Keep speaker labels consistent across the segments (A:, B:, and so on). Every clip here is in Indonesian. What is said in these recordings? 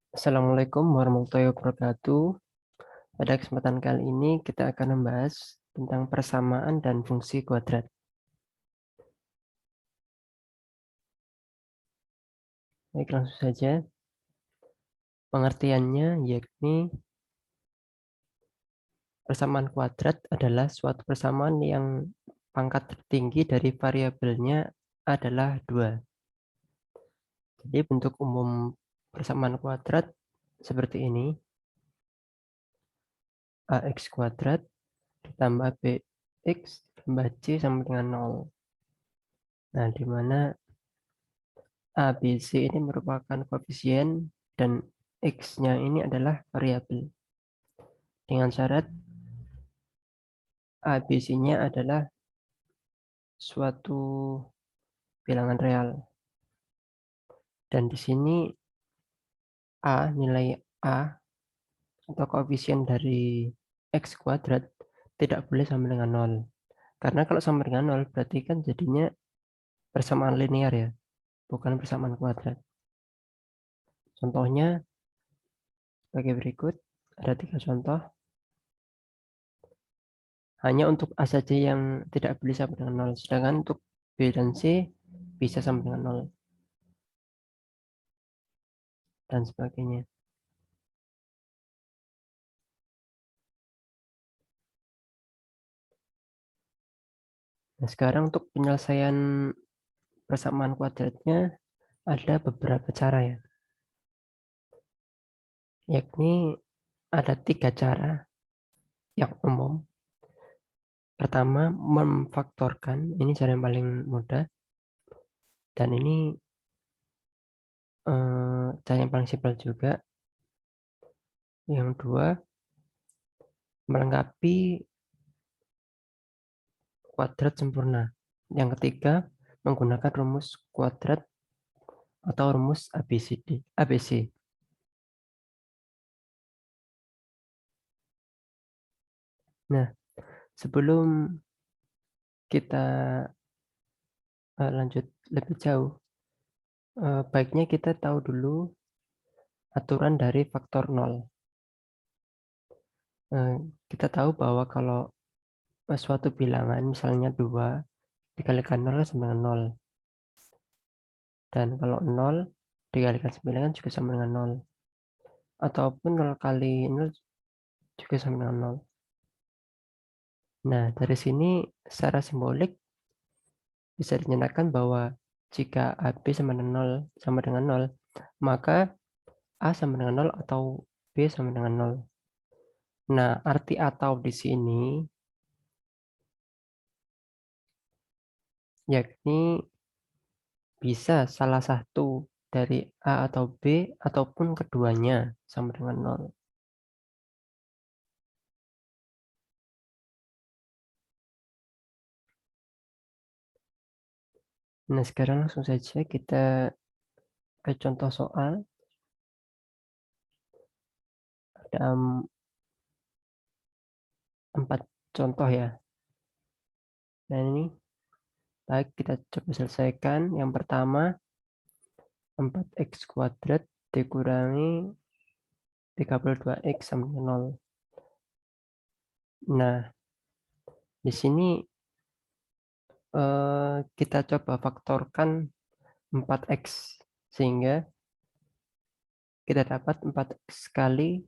A: Assalamualaikum warahmatullahi wabarakatuh. Pada kesempatan kali ini kita akan membahas tentang persamaan dan fungsi kuadrat. Baik, langsung saja. Pengertiannya yakni persamaan kuadrat adalah suatu persamaan yang pangkat tertinggi dari variabelnya adalah 2. Jadi bentuk umum persamaan kuadrat seperti ini. AX kuadrat ditambah BX tambah C sama dengan 0. Nah, di mana A, B, C ini merupakan koefisien dan X-nya ini adalah variabel. Dengan syarat A, B, C-nya adalah suatu bilangan real. Dan di sini nilai A atau koefisien dari X kuadrat tidak boleh sama dengan 0. Karena kalau sama dengan 0 berarti kan jadinya persamaan linear ya, bukan persamaan kuadrat. Contohnya sebagai berikut, ada 3 contoh. Hanya untuk A saja yang tidak boleh sama dengan 0, sedangkan untuk B dan C bisa sama dengan 0, dan sebagainya. Nah, sekarang untuk penyelesaian persamaan kuadratnya ada beberapa cara ya, yakni ada 3 cara yang umum. Pertama, memfaktorkan, ini cara yang paling mudah, dan ini cara yang paling simpel juga. Yang kedua, melengkapi kuadrat sempurna. Yang ketiga, menggunakan rumus kuadrat atau rumus ABC. Nah, sebelum kita lanjut lebih jauh, baiknya kita tahu dulu aturan dari faktor 0. Kita tahu bahwa kalau suatu bilangan misalnya 2 dikalikan 0 sama dengan 0. Dan kalau 0 dikalikan 9 kan juga sama dengan 0. Ataupun 0 kali 0 juga sama dengan 0. Nah, dari sini secara simbolik bisa dinyatakan bahwa jika AB sama dengan 0, maka A sama dengan 0 atau B sama dengan 0. Nah, arti atau di sini yakni bisa salah satu dari A atau B ataupun keduanya sama dengan 0. Nah, sekarang langsung saja kita ke contoh soal. Ada 4 contoh ya. Nah, ini baik kita coba selesaikan. Yang pertama, 4x kuadrat dikurangi 32x sama dengan 0. Nah, di sini kita coba faktorkan 4x sehingga kita dapat 4x kali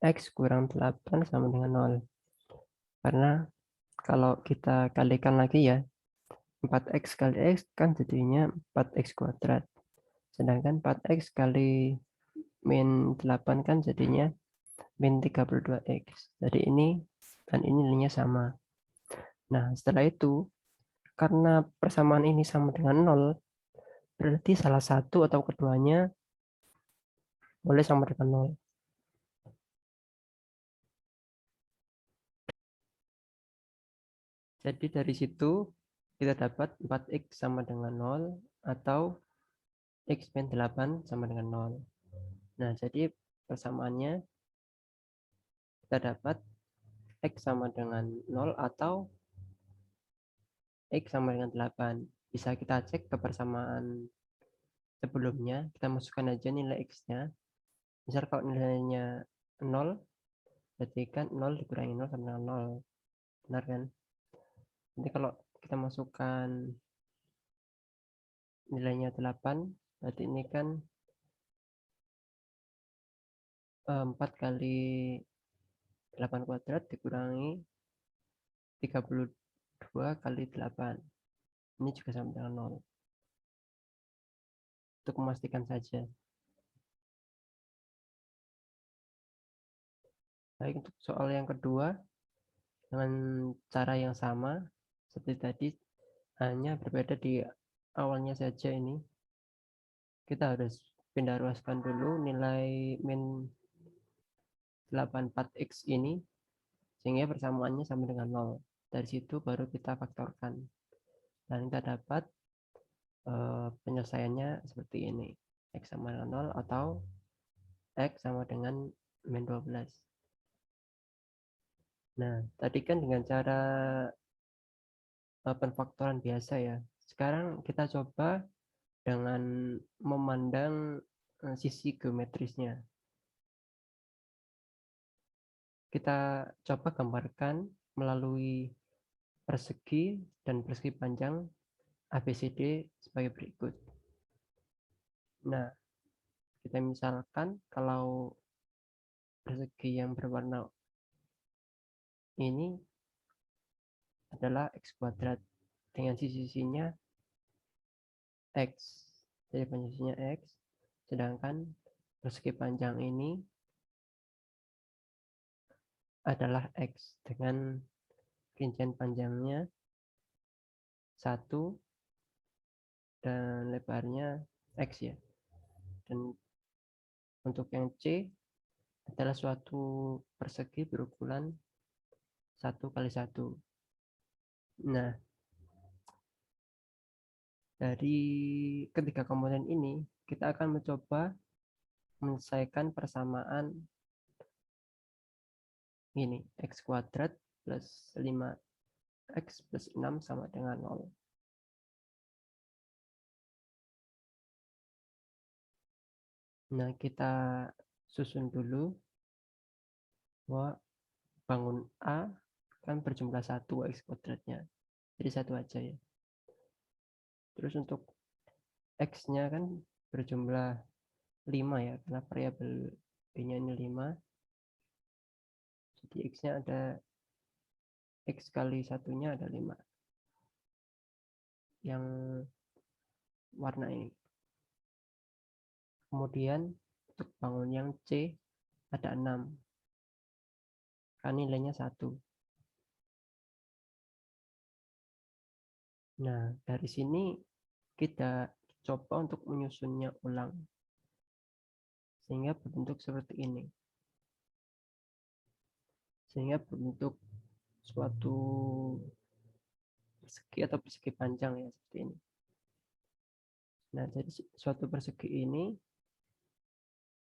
A: x kurang 8 sama dengan 0. Karena kalau kita kalikan lagi ya, 4x kali x kan jadinya 4x kuadrat. Sedangkan 4x kali min 8 kan jadinya min 32x. Jadi ini dan ini nilainya sama. Nah, setelah itu karena persamaan ini sama dengan 0, berarti salah satu atau keduanya boleh sama dengan 0. Jadi dari situ kita dapat 4x sama dengan 0 atau x min 8 sama dengan 0. Nah, jadi persamaannya kita dapat x sama dengan 0 atau x sama dengan 8. Bisa kita cek ke persamaan sebelumnya, kita masukkan aja nilai x-nya. Misal kalau nilainya 0, berarti kan 0 dikurangi 0 sama dengan 0. Benar kan? Nanti kalau kita masukkan nilainya 8, berarti ini kan 4 kali 8 kuadrat dikurangi 32 kali 8. Ini juga sama dengan 0. Untuk memastikan saja. Baik, untuk soal yang kedua, dengan cara yang sama seperti tadi, hanya berbeda di awalnya saja ini. Kita harus pindah ruaskan dulu nilai min 84x ini, sehingga persamaannya sama dengan 0. Dari situ baru kita faktorkan. Dan kita dapat penyelesaiannya seperti ini. X sama dengan 0 atau X sama dengan min 12. Nah, tadi kan dengan cara penfaktoran biasa ya. Sekarang kita coba dengan memandang sisi geometrisnya. Kita coba gambarkan melalui persegi dan persegi panjang ABCD sebagai berikut. Nah, kita misalkan kalau persegi yang berwarna ini adalah X kuadrat dengan sisi-sisinya X. Jadi sisinya X, sedangkan persegi panjang ini adalah X dengan rincian panjangnya 1 dan lebarnya X ya. Dan untuk yang C adalah suatu persegi berukuran 1 kali 1. Nah, dari ketiga komponen ini kita akan mencoba menyelesaikan persamaan ini, X kuadrat plus 5X plus 6 sama dengan 0. Nah, kita susun dulu bahwa bangun A kan berjumlah 1 X kuadratnya. Jadi 1 aja ya. Terus untuk X-nya kan berjumlah 5 ya, karena variabel B-nya ini 5. Jadi X-nya ada, X kali satunya ada 5. Yang warna ini. Kemudian untuk bangun yang C ada 6. Kan nilainya 1. Nah, dari sini kita coba untuk menyusunnya ulang. Sehingga berbentuk seperti ini. Sehingga berbentuk suatu persegi atau persegi panjang ya, seperti ini. Nah, jadi suatu persegi ini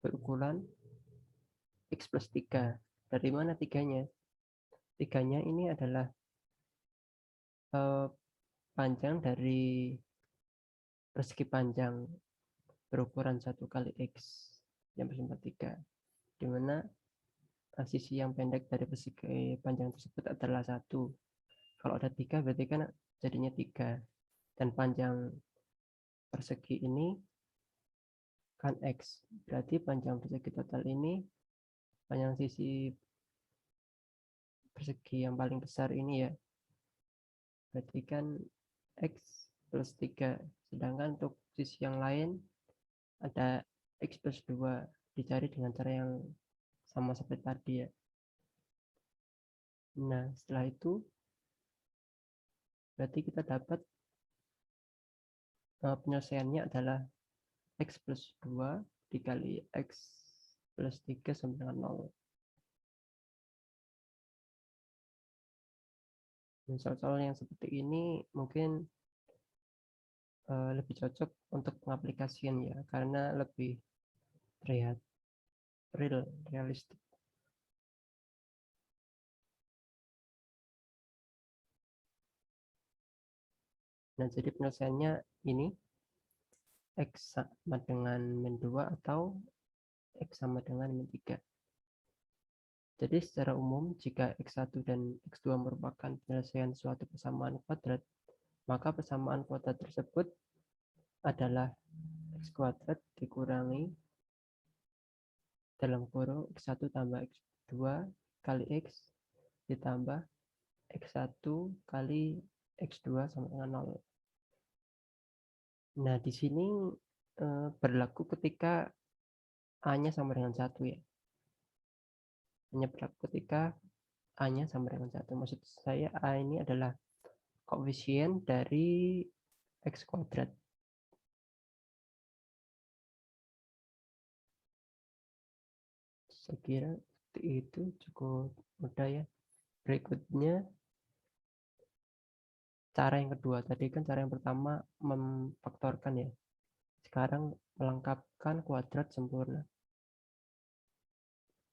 A: berukuran X plus 3. Dari mana 3-nya? 3-nya ini adalah panjang dari persegi panjang berukuran 1 kali X yang bersumber 3. Dimana sisi yang pendek dari persegi panjang tersebut adalah 1. Kalau ada 3 berarti kan jadinya 3. Dan panjang persegi ini kan X. Berarti panjang persegi total ini, panjang sisi persegi yang paling besar ini ya, berarti kan X plus 3. Sedangkan untuk sisi yang lain ada X plus 2. Dicari dengan cara yang sama seperti tadi ya. Nah, setelah itu berarti kita dapat penyelesaiannya adalah X plus 2 dikali X plus 3 sama dengan 0. Soal-soal yang seperti ini mungkin lebih cocok untuk pengaplikasian ya, karena lebih terlihat realistik. Nah, jadi penyelesaiannya ini X sama dengan min 2 atau X sama dengan min 3. Jadi secara umum, jika X1 dan X2 merupakan penyelesaian suatu persamaan kuadrat, maka persamaan kuadrat tersebut adalah X kuadrat dikurangi dalam kurung X1 tambah X2 kali X ditambah X1 kali X2 sama dengan 0. Nah, di sini berlaku ketika A-nya sama dengan 1 ya. Hanya berlaku ketika A-nya sama dengan 1. Maksud saya A ini adalah koefisien dari X kuadrat. Saya kira itu cukup mudah ya. Berikutnya cara yang kedua. Tadi kan cara yang pertama memfaktorkan ya. Sekarang melengkapkan kuadrat sempurna.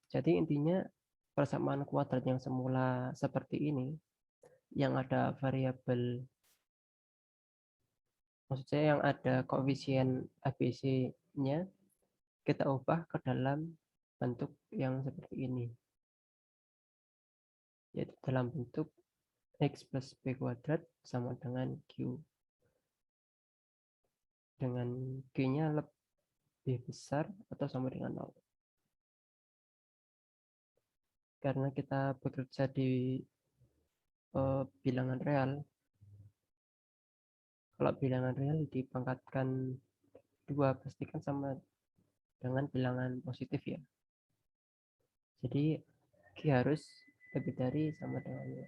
A: Jadi intinya persamaan kuadrat yang semula seperti ini, yang ada variabel, maksud saya yang ada koefisien ABC-nya, kita ubah ke dalam bentuk yang seperti ini, yaitu dalam bentuk X plus B kuadrat sama dengan Q. Dengan Q-nya lebih besar atau sama dengan 0. Karena kita bekerja di bilangan real, kalau bilangan real dipangkatkan 2 pastikan sama dengan bilangan positif ya. Jadi Q harus lebih dari sama dengan 0.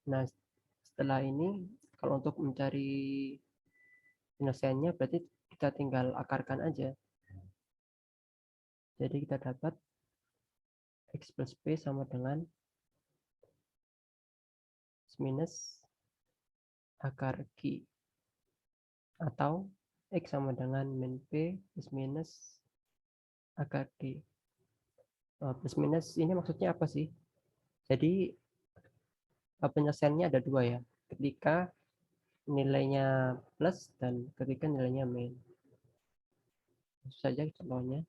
A: Nah, setelah ini kalau untuk mencari penyelesaiannya berarti kita tinggal akarkan aja. Jadi kita dapat X plus P sama dengan minus akar Q, atau X sama dengan min P plus minus akar Q. Plus minus ini maksudnya apa sih? Jadi penyelesaiannya ada dua ya, ketika nilainya plus dan ketika nilainya min. Langsung saja contohnya.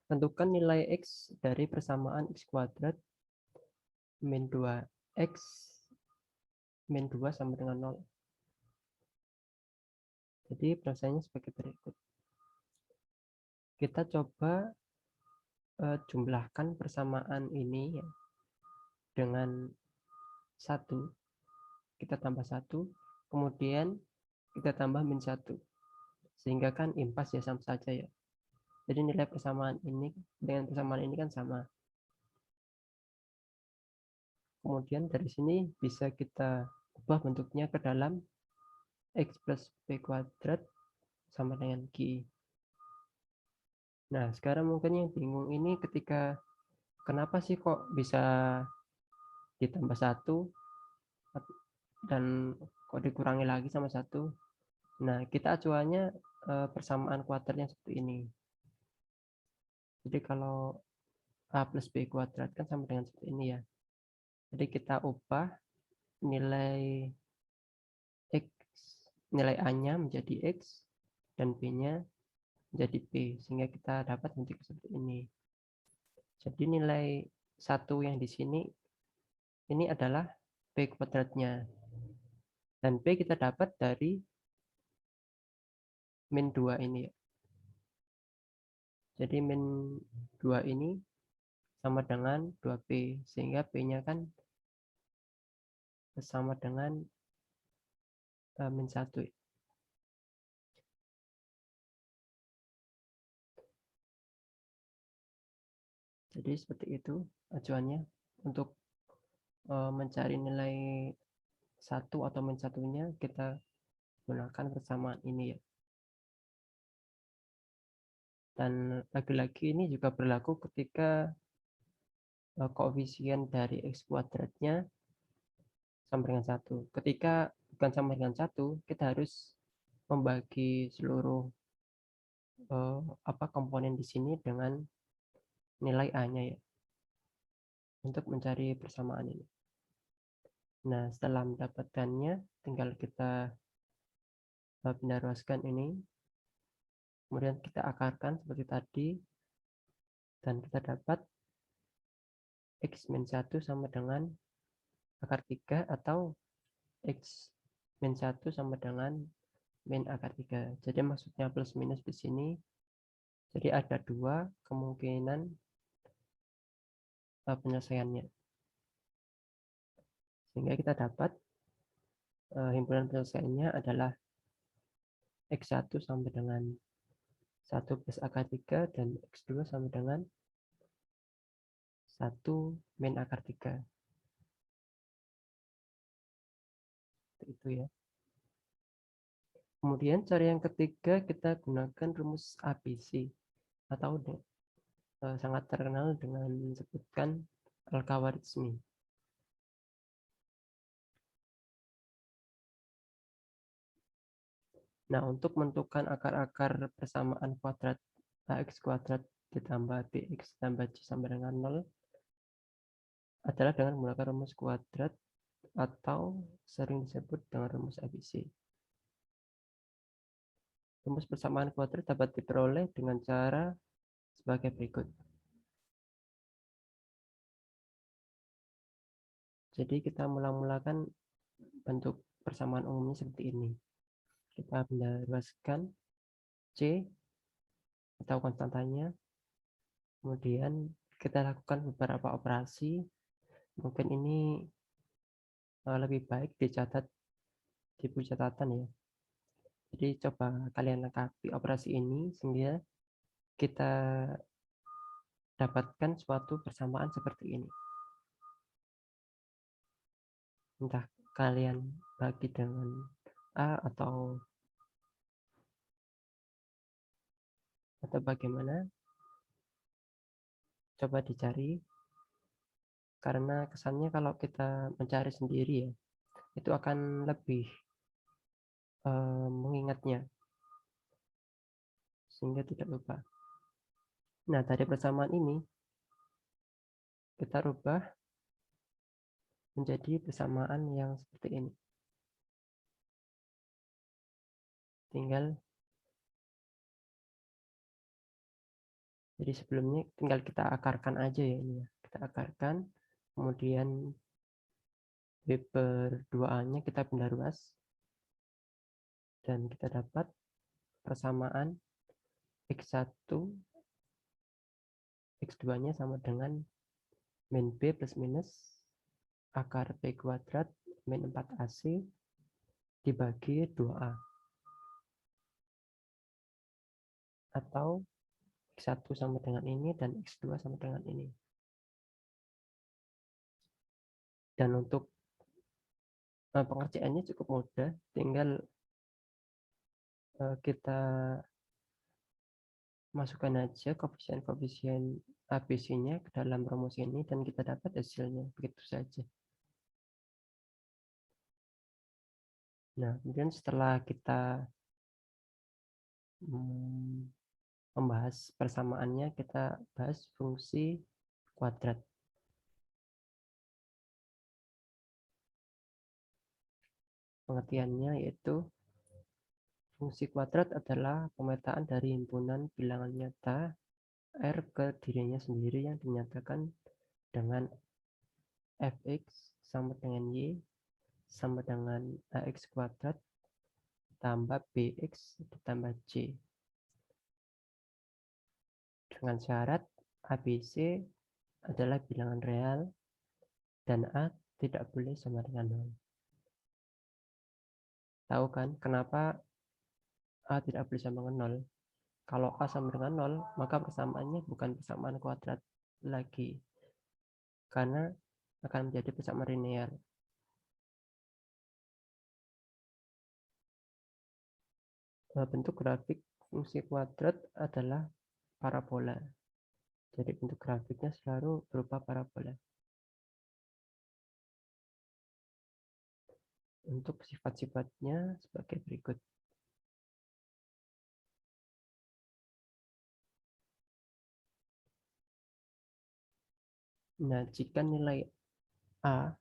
A: Tentukan nilai X dari persamaan X kuadrat min 2X min 2 sama dengan 0. Jadi penyelesaiannya sebagai berikut. Kita coba jumlahkan persamaan ini ya, dengan 1. Kita tambah 1, kemudian kita tambah min 1. Sehingga kan impas ya, sama saja ya. Jadi nilai persamaan ini dengan persamaan ini kan sama. Kemudian dari sini bisa kita ubah bentuknya ke dalam X plus B kuadrat sama dengan Q. Nah, sekarang mungkin yang bingung ini ketika kenapa sih kok bisa ditambah 1 dan kok dikurangi lagi sama 1. Nah, kita acuannya persamaan kuadratnya seperti ini. Jadi kalau A plus B kuadrat kan sama dengan seperti ini ya. Jadi kita ubah nilai X, nilai A-nya menjadi X dan B-nya menjadi P, sehingga kita dapat bentuk seperti ini. Jadi nilai 1 yang di sini ini adalah P kuadratnya. Dan P kita dapat dari min 2 ini. Jadi min 2 ini sama dengan 2P, sehingga P-nya kan sama dengan min 1. Jadi seperti itu acuannya untuk mencari nilai 1 atau min 1-nya, kita gunakan persamaan ini ya. Dan lagi-lagi ini juga berlaku ketika koefisien dari X kuadratnya sama dengan 1. Ketika bukan sama dengan 1, kita harus membagi seluruh komponen di sini dengan nilai A-nya ya, untuk mencari persamaan ini. Nah, setelah mendapatkannya, tinggal kita pindah ruaskan ini, kemudian kita akarkan seperti tadi, dan kita dapat x-1 sama dengan akar 3 atau x-1 sama dengan min akar 3. Jadi maksudnya plus minus di sini. Jadi ada dua kemungkinan penyelesaiannya. Sehingga kita dapat himpunan penyelesaiannya adalah x1 sama dengan 1 plus akar 3 dan x2 sama dengan 1 min akar 3. Itu ya. Kemudian cara yang ketiga kita gunakan rumus ABC atau sangat terkenal dengan disebutkan Al-Khawarizmi. Nah, untuk menentukan akar-akar persamaan kuadrat ax kuadrat ditambah bx tambah c sama dengan 0 adalah dengan menggunakan rumus kuadrat atau sering disebut dengan rumus ABC. Rumus persamaan kuadrat dapat diperoleh dengan cara sebagai berikut. Jadi kita mula-mulakan bentuk persamaan umumnya seperti ini. Kita ruaskan C atau konstantanya, kemudian kita lakukan beberapa operasi. Mungkin ini lebih baik dicatat di buku catatan ya. Jadi coba kalian lengkapi operasi ini sehingga kita dapatkan suatu persamaan seperti ini. Entah kalian bagi dengan A atau bagaimana, coba dicari, karena kesannya kalau kita mencari sendiri ya, itu akan lebih mengingatnya sehingga tidak lupa. Nah, dari persamaan ini kita rubah menjadi persamaan yang seperti ini. Jadi sebelumnya tinggal kita akarkan aja ya ini ya. Kita akarkan, kemudian B per 2A-nya kita pindah ruas, dan kita dapat persamaan X1, X2-nya sama dengan min B plus minus akar B kuadrat min 4AC dibagi 2A. Atau X1 sama dengan ini dan X2 sama dengan ini. Dan untuk pengerjaannya cukup mudah, tinggal kita masukkan aja koefisien-koefisien ABC-nya ke dalam rumus ini dan kita dapat hasilnya, begitu saja. Nah, kemudian setelah kita membahas persamaannya, kita bahas fungsi kuadrat. Pengertiannya yaitu fungsi kuadrat adalah pemetaan dari himpunan bilangan nyata R ke dirinya sendiri yang dinyatakan dengan fx sama dengan y sama dengan ax kuadrat tambah bx ditambah c. Dengan syarat ABC adalah bilangan real dan A tidak boleh sama dengan 0. Tahu kan kenapa A tidak boleh sama dengan 0? Kalau A sama dengan 0, maka persamaannya bukan persamaan kuadrat lagi, karena akan menjadi persamaan linear. Bentuk grafik fungsi kuadrat adalah parabola. Jadi bentuk grafiknya selalu berupa parabola. Untuk sifat-sifatnya sebagai berikut. Nah, jika nilai A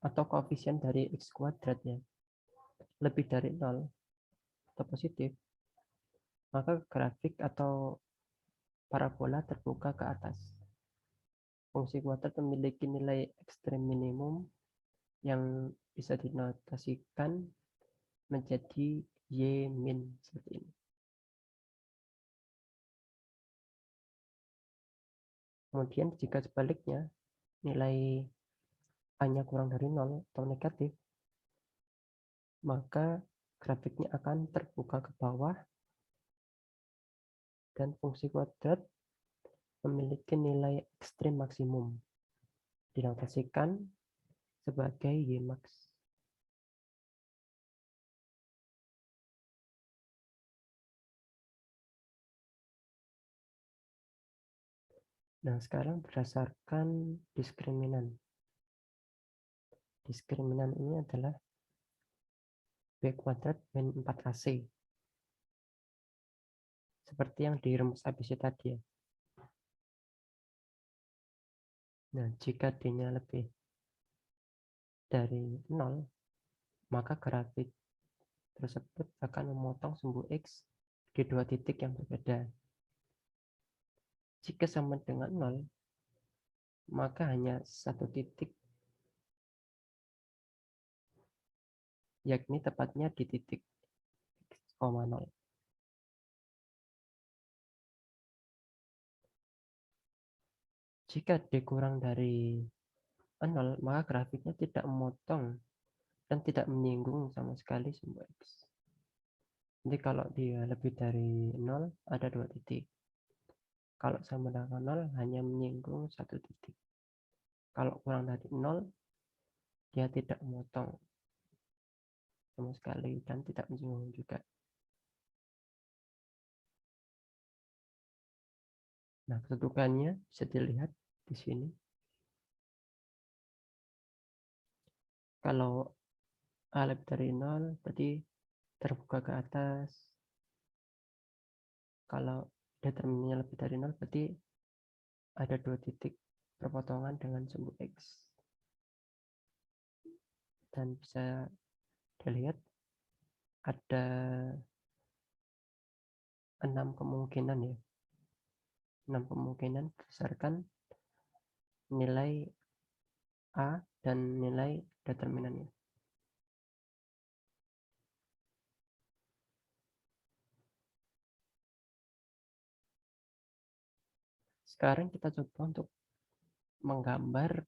A: atau koefisien dari X kuadrat ya lebih dari 0 atau positif, maka grafik atau parabola terbuka ke atas. Fungsi kuadrat memiliki nilai ekstrem minimum yang bisa dinotasikan menjadi Y min seperti ini. Kemudian jika sebaliknya nilai A-nya kurang dari 0 atau negatif, maka grafiknya akan terbuka ke bawah dan fungsi kuadrat memiliki nilai ekstrim maksimum, dinotasikan sebagai Y max. Nah, sekarang berdasarkan diskriminan. Diskriminan ini adalah B kuadrat min 4AC. Seperti yang di rumus ABC tadi ya. Nah, jika D-nya lebih dari 0, maka grafik tersebut akan memotong sumbu X di dua titik yang berbeda. Jika sama dengan 0, maka hanya satu titik, yakni tepatnya di titik X, 0. Jika D kurang dari 0, maka grafiknya tidak memotong dan tidak menyinggung sama sekali sumbu X. Jadi kalau dia lebih dari 0, ada dua titik. Kalau sama dengan 0, hanya menyinggung satu titik. Kalau kurang dari 0, dia tidak memotong sama sekali dan tidak menyinggung juga. Nah, kedudukannya bisa dilihat di sini. Kalau A lebih dari 0, berarti terbuka ke atas. Kalau determinannya lebih dari 0, berarti ada dua titik perpotongan dengan sumbu X. Dan bisa dilihat ada 6 kemungkinan ya. 6 kemungkinan berdasarkan nilai A dan nilai determinannya. Sekarang kita coba untuk menggambar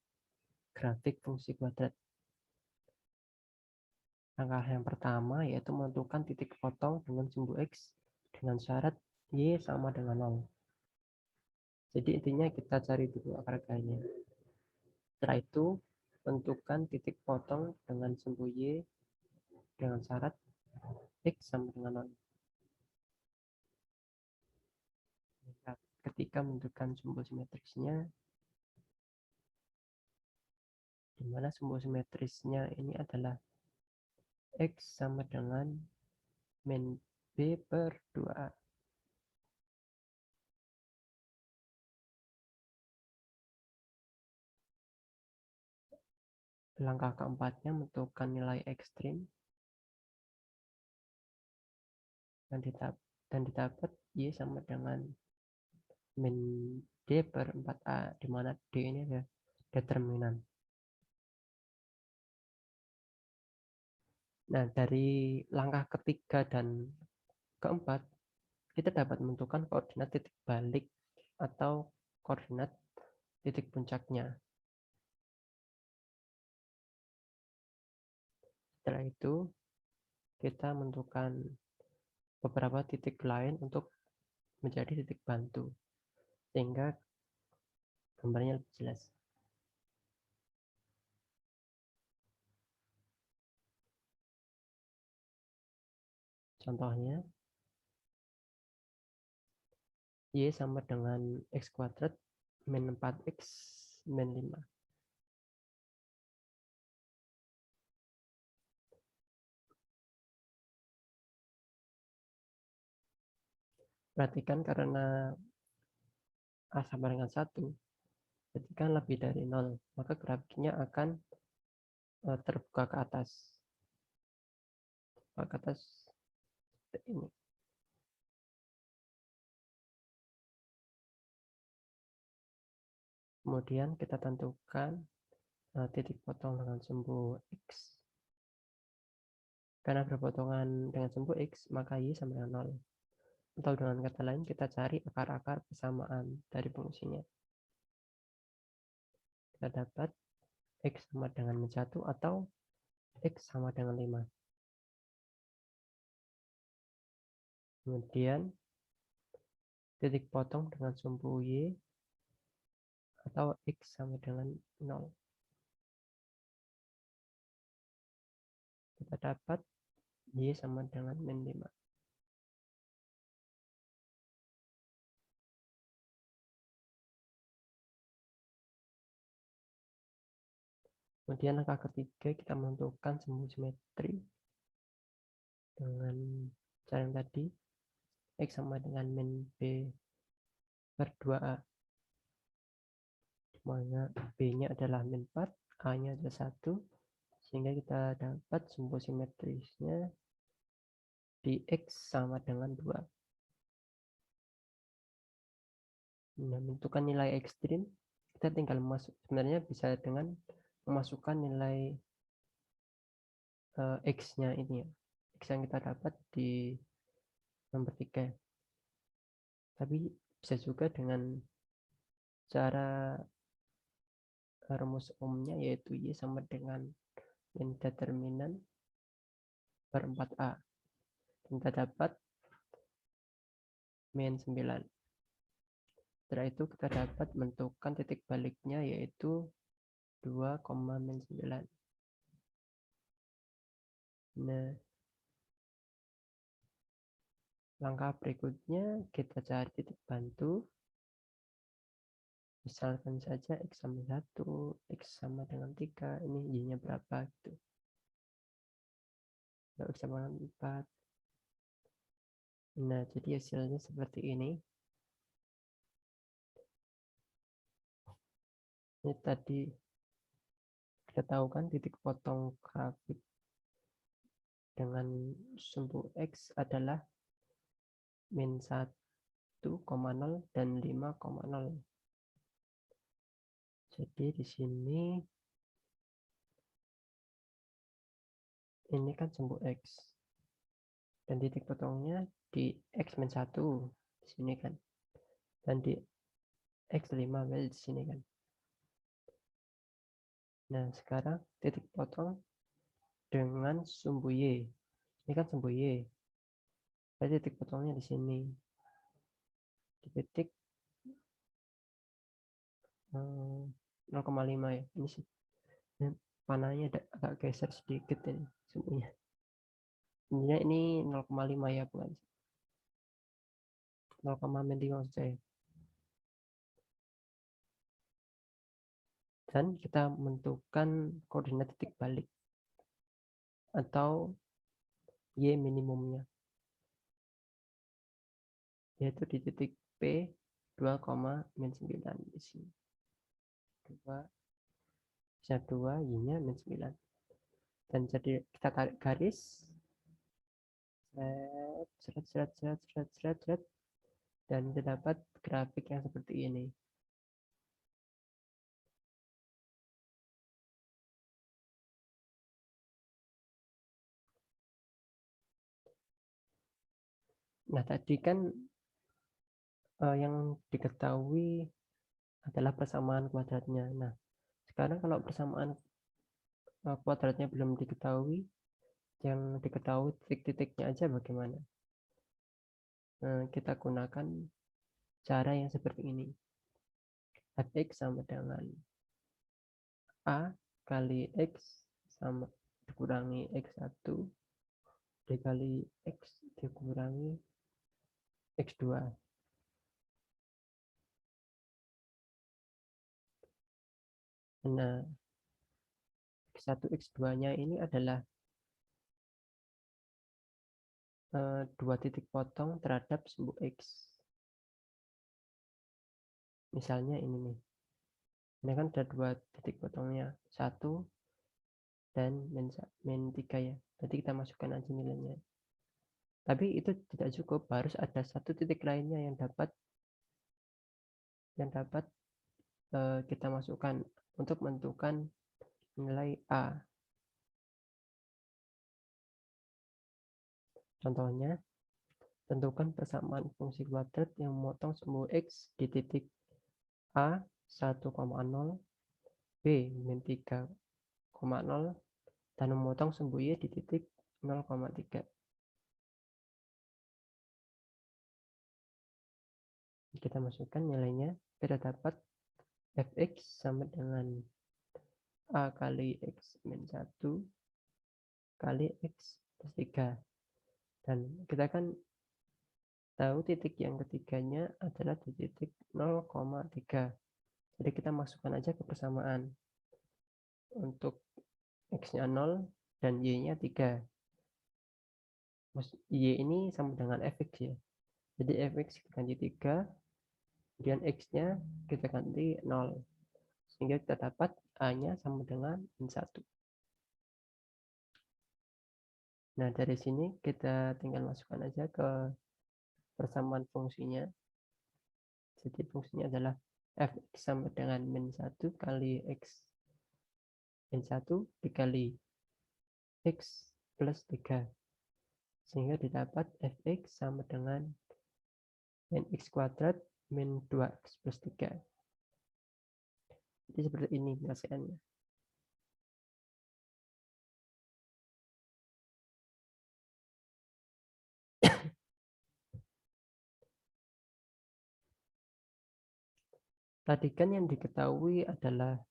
A: grafik fungsi kuadrat. Langkah yang pertama yaitu menentukan titik potong dengan sumbu X dengan syarat Y sama dengan 0. Jadi intinya kita cari dulu akar gayanya. Setelah itu tentukan titik potong dengan sumbu Y dengan syarat X sama dengan 0. Ketika menentukan sumbu simetrisnya, di mana sumbu simetrisnya ini adalah X sama dengan min B per 2A. Langkah keempatnya menentukan nilai ekstrim dan didapat Y sama dengan min D per 4A, di mana D ini adalah determinan. Nah, dari langkah ketiga dan keempat, kita dapat menentukan koordinat titik balik atau koordinat titik puncaknya. Setelah itu, kita menentukan beberapa titik lain untuk menjadi titik bantu, sehingga gambarnya lebih jelas. Contohnya, Y sama dengan X kuadrat min 4X min 5. Perhatikan karena A sama dengan 1, ketika lebih dari 0, maka grafiknya akan terbuka ke atas. Terbuka ke atas seperti ini. Kemudian kita tentukan titik potong dengan sumbu X. Karena berpotongan dengan sumbu X, maka Y sama dengan 0. Atau dengan kata lain, kita cari akar-akar persamaan dari fungsinya. Kita dapat X sama dengan min 1 atau X sama dengan 5. Kemudian titik potong dengan sumbu Y atau X sama dengan 0. Kita dapat Y sama dengan min 5. Kemudian langkah ketiga, kita menentukan sumbu simetri dengan cara yang tadi. X sama dengan min B per 2A, dimana B-nya adalah min 4, A-nya adalah 1, sehingga kita dapat sumbu simetrisnya di X sama dengan 2. Nah, menentukan nilai ekstrim, kita tinggal masuk, sebenarnya bisa dengan memasukkan nilai X-nya ini ya, X yang kita dapat di nomor 3. Tapi bisa juga dengan cara rumus umumnya, yaitu Y sama dengan min determinan per 4A. Kita dapat min 9. Setelah itu kita dapat menentukan titik baliknya, yaitu 2, min 9. Nah, langkah berikutnya kita cari titik bantu. Misalkan saja X sama 1, X sama dengan 3, ini Y-nya berapa gitu. X sama dengan 4. Nah, jadi hasilnya seperti ini. Ini tadi kita tahu kan titik potong grafik dengan sumbu X adalah min 1,0 dan 5,0. Jadi di sini ini kan sumbu X. Dan titik potongnya di X min 1 di sini kan. Dan di X5 di sini kan. Nah, sekarang titik potong dengan sumbu Y. Ini kan sumbu Y. Jadi titik potongnya di sini. Di titik 0,5 ya. Ini sih. Panahnya agak geser sedikit ini sumbunya. Sebenarnya ini 0,5 ya, bukan 0,5 maksud saya. Dan kita menentukan koordinat titik balik atau Y minimumnya, yaitu di titik P 2, min 9 di sini. 2 bisa 2, Y-nya min 9. Dan jadi kita tarik garis, dan kita dapat grafik yang seperti ini. Nah, tadi kan yang diketahui adalah persamaan kuadratnya. Nah, sekarang kalau persamaan kuadratnya belum diketahui, yang diketahui titik-titiknya aja bagaimana? Kita gunakan cara yang seperti ini. Fx sama dengan A kali X sama dikurangi X1 dikali X dikurangi X2. Nah, X1, X2-nya ini adalah dua titik potong terhadap sumbu X. Misalnya ini nih. Ini kan ada dua titik potongnya. Satu dan min 3 ya. Berarti kita masukkan aja nilainya. Tapi itu tidak cukup, harus ada satu titik lainnya yang dapat kita masukkan untuk menentukan nilai A. Contohnya, tentukan persamaan fungsi kuadrat yang memotong sumbu X di titik A 1,0, B min 3,0, dan memotong sumbu Y di titik 0,3. Kita masukkan nilainya, kita dapat fx sama dengan A kali X min 1 kali X plus 3. Dan kita kan tahu titik yang ketiganya adalah di titik 0,3. Jadi kita masukkan aja ke persamaan. Untuk X-nya 0 dan Y-nya 3. Y ini sama dengan fx ya. Jadi fx kita ganti 3, kemudian X-nya kita ganti 0. Sehingga kita dapat A-nya sama dengan min 1. Nah, dari sini kita tinggal masukkan aja ke persamaan fungsinya. Jadi fungsinya adalah fx sama dengan min 1 kali X min 1 dikali X plus 3. Sehingga didapat fx sama dengan min X kuadrat min 2X plus 3. Jadi seperti ini penyelesaiannya. Tadi kan yang diketahui adalah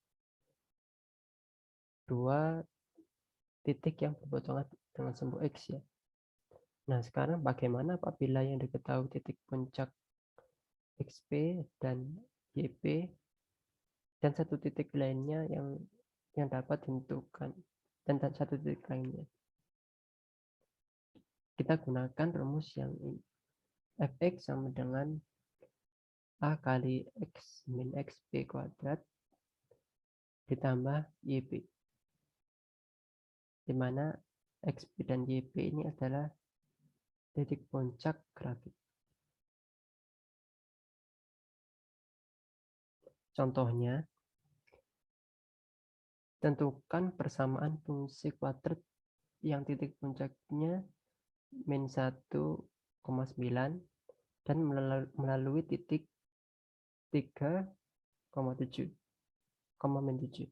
A: dua titik yang berpotongan dengan sumbu X ya. Nah, sekarang bagaimana apabila yang diketahui titik puncak XP dan YP dan satu titik lainnya yang dapat ditentukan, dan satu titik lainnya. Kita gunakan rumus yang ini. Fx sama dengan A kali X min XP kuadrat ditambah YP. Di mana XP dan YP ini adalah titik puncak grafik. Contohnya, tentukan persamaan fungsi kuadrat yang titik puncaknya min 1,9 dan melalui titik 3,7, min 7.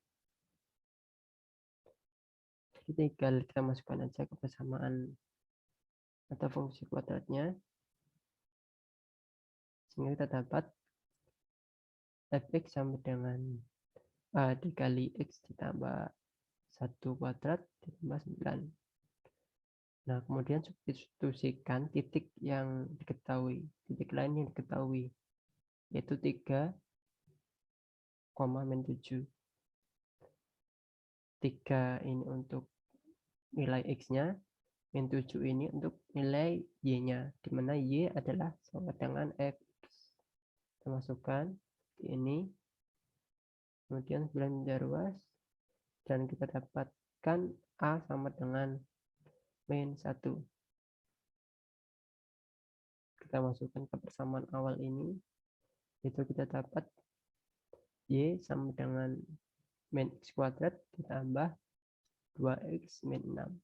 A: Jadi tinggal kita masukkan aja ke persamaan atau fungsi kuadratnya, sehingga kita dapat fx sama dengan A dikali X ditambah 1 kuadrat ditambah 9. Nah, kemudian substitusikan titik yang diketahui, titik lain yang diketahui, yaitu 3, min 7. 3 ini untuk nilai X-nya, min 7 ini untuk nilai Y-nya, di mana Y adalah sama dengan X. Kita masukkan ini, kemudian 9 ruas, dan kita dapatkan A sama dengan min 1. Kita masukkan ke persamaan awal ini, itu kita dapat Y sama dengan min X kuadrat ditambah 2X min 6.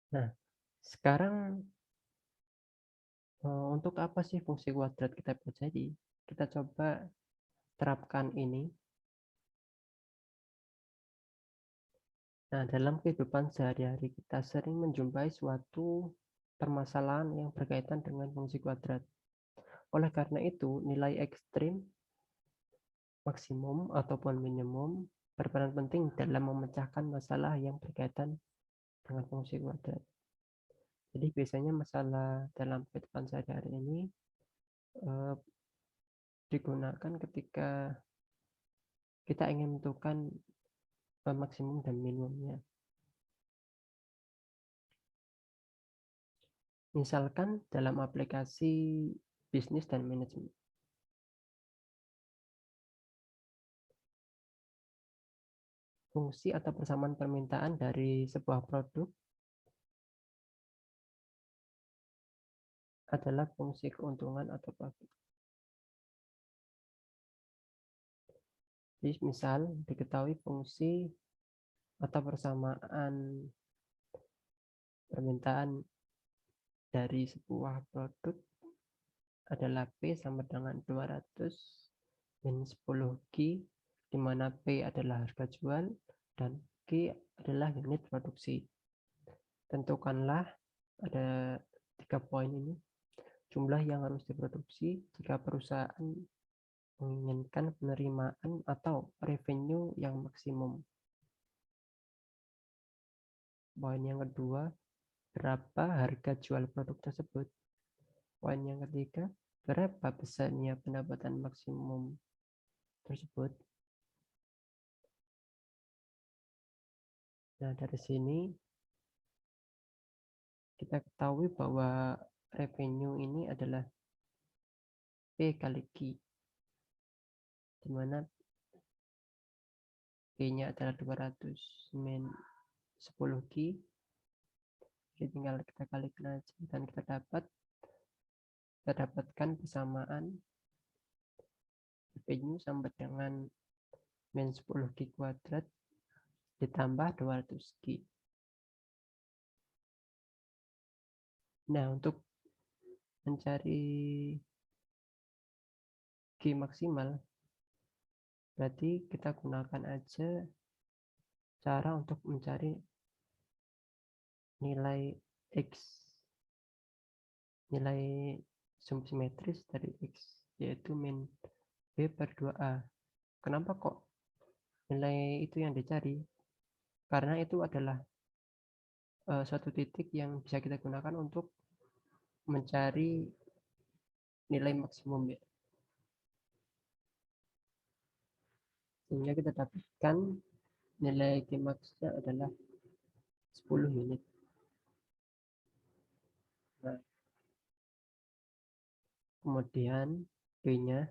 A: Nah, sekarang untuk apa sih fungsi kuadrat kita pelajari? Kita coba terapkan ini. Nah, dalam kehidupan sehari-hari kita sering menjumpai suatu permasalahan yang berkaitan dengan fungsi kuadrat. Oleh karena itu, nilai ekstrim, maksimum, ataupun minimum berperan penting dalam memecahkan masalah yang berkaitan dengan fungsi kuadrat. Jadi biasanya masalah dalam kehidupan sehari-hari ini digunakan ketika kita ingin menentukan maksimum dan minimumnya. Misalkan dalam aplikasi bisnis dan manajemen. fungsi atau persamaan permintaan dari sebuah produk adalah fungsi keuntungan atau profit. Jadi misal diketahui fungsi atau persamaan permintaan dari sebuah produk adalah P sama dengan 200 min 10 Q, di mana P adalah harga jual dan Q adalah unit produksi. Tentukanlah, ada 3 poin ini, jumlah yang harus diproduksi jika perusahaan menginginkan penerimaan atau revenue yang maksimum. Poin yang kedua, berapa harga jual produk tersebut. Poin yang ketiga, berapa besarnya pendapatan maksimum tersebut. Nah, dari sini kita ketahui bahwa revenue ini adalah P kali Q, di mana P-nya adalah 200 min 10 Q. Jadi tinggal kita kalikan aja dan kita dapatkan persamaan revenue sama dengan min 10 Q kuadrat ditambah 200 Q. Nah, untuk mencari Q maksimal, berarti kita gunakan aja cara untuk mencari nilai X, nilai sum simetris dari X, yaitu min B per 2A. Kenapa kok nilai itu yang dicari? Karena itu adalah suatu titik yang bisa kita gunakan untuk mencari nilai maksimum ya. Sehingga kita dapatkan nilai Qmax-nya adalah 10 unit. Nah, kemudian B-nya,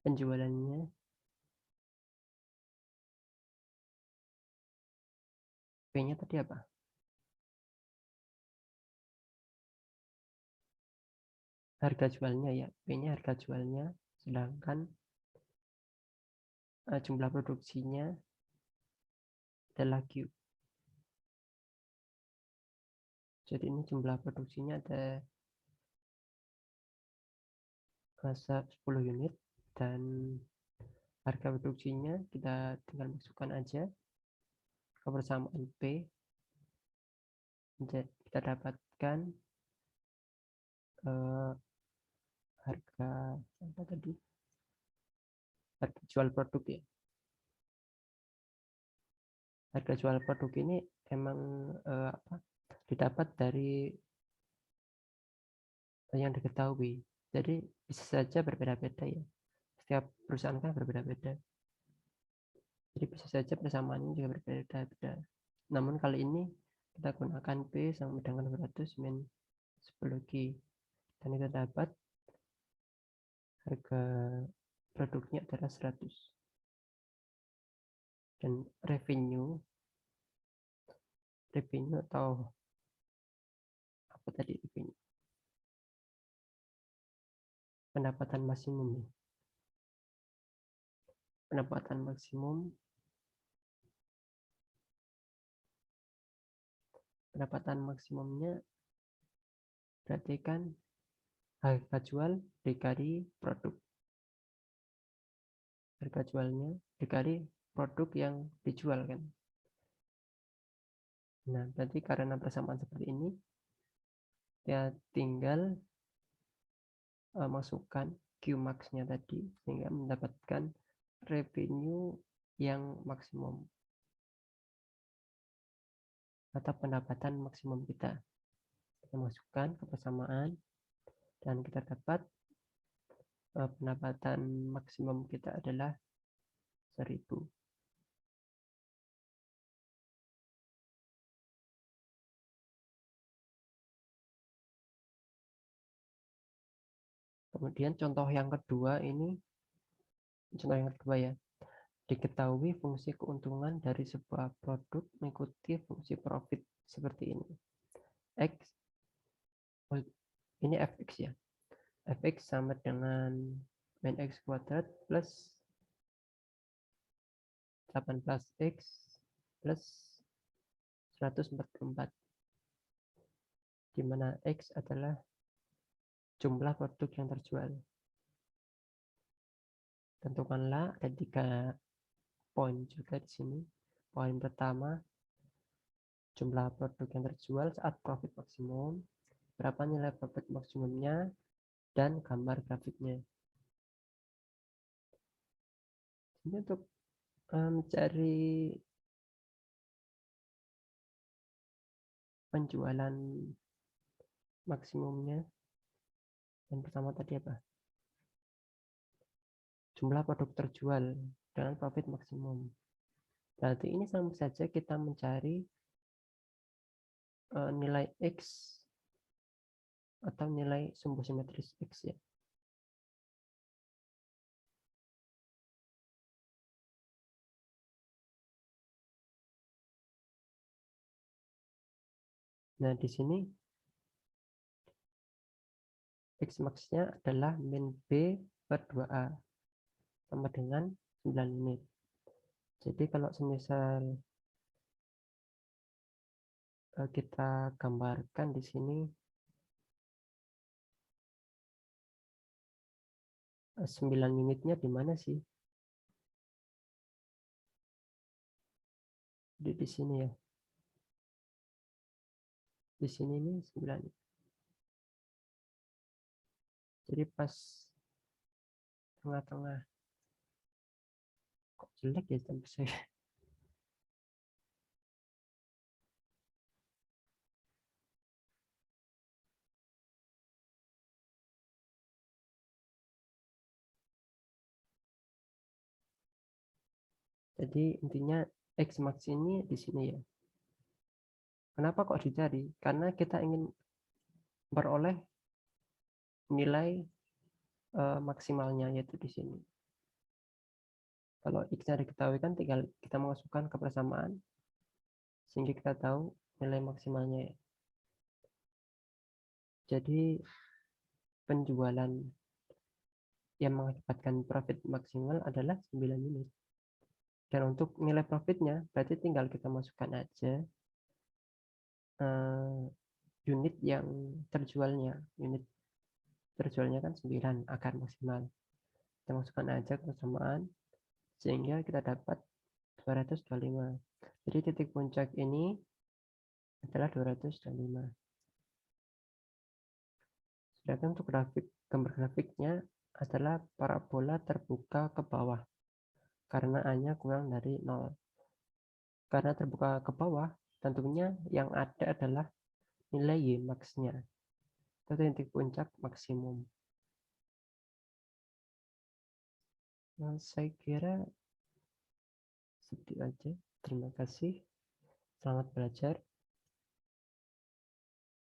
A: penjualannya, P-nya tadi apa? Harga jualnya ya, P-nya harga jualnya, sedangkan jumlah produksinya adalah Q. Jadi ini jumlah produksinya ada 10 unit dan harga produksinya kita tinggal masukkan aja ke persamaan P. Kita dapatkan harga apa tadi? Harga jual produk ya. Harga jual produk ini emang didapat dari yang diketahui. Jadi bisa saja berbeda-beda ya. Setiap perusahaan kan berbeda-beda. Jadi bisa saja persamaannya juga berbeda-beda. Namun kali ini kita gunakan P sama dengan 200 min 10 Q. Dan kita dapat harga produknya adalah 100. Dan revenue atau apa tadi revenue? Pendapatan maksimum. Pendapatan maksimumnya berarti kan harga jual dikali produk. Harga jualnya dikali produk yang dijual kan. Nah, berarti karena persamaan seperti ini, ya tinggal masukkan Qmax-nya tadi sehingga mendapatkan revenue yang maksimum atau pendapatan maksimum kita. Kita masukkan ke persamaan dan kita dapat pendapatan maksimum kita adalah 1000. Kemudian contoh yang kedua ini, contoh yang kedua ya, Diketahui fungsi keuntungan dari sebuah produk mengikuti fungsi profit seperti ini. X, ini fx ya. Fx sama dengan min x kuadrat plus 18x plus 144, di mana X adalah jumlah produk yang terjual. Tentukanlah ada 3 poin juga di sini. Poin pertama, jumlah produk yang terjual saat profit maksimum, berapa nilai profit maksimumnya, dan gambar grafiknya. Ini untuk mencari penjualan maksimumnya. Yang pertama tadi apa? Jumlah produk terjual dengan profit maksimum. Berarti ini sama saja kita mencari nilai X atau nilai sumbu simetris X ya. Nah, di sini X max-nya adalah min B per 2A sama dengan 9 unit. Jadi kalau semisal kita gambarkan di sini 9 unitnya di mana sih? Di sini ya. Di sini nih 9. Jadi pas tengah-tengah. Kok jelek ya sampai saya. Jadi intinya X max ini di sini ya. Kenapa kok dicari? Karena kita ingin beroleh nilai maksimalnya, yaitu di sini. Kalau X-nya diketahui kan tinggal kita masukkan ke persamaan sehingga kita tahu nilai maksimalnya ya. Jadi penjualan yang mengakibatkan profit maksimal adalah 9 unit. Dan untuk nilai profitnya berarti tinggal kita masukkan aja unit yang terjualnya. Unit terjualnya kan 9 akar maksimal. Kita masukkan aja ke persamaan sehingga kita dapat 225. Jadi titik puncak ini adalah 225. Sedangkan untuk gambar grafiknya adalah parabola terbuka ke bawah karena A-nya kurang dari 0. Karena terbuka ke bawah, tentunya yang ada adalah nilai Y max-nya. Itu titik puncak maksimum. Nah, saya kira segitu aja. Terima kasih. Selamat belajar.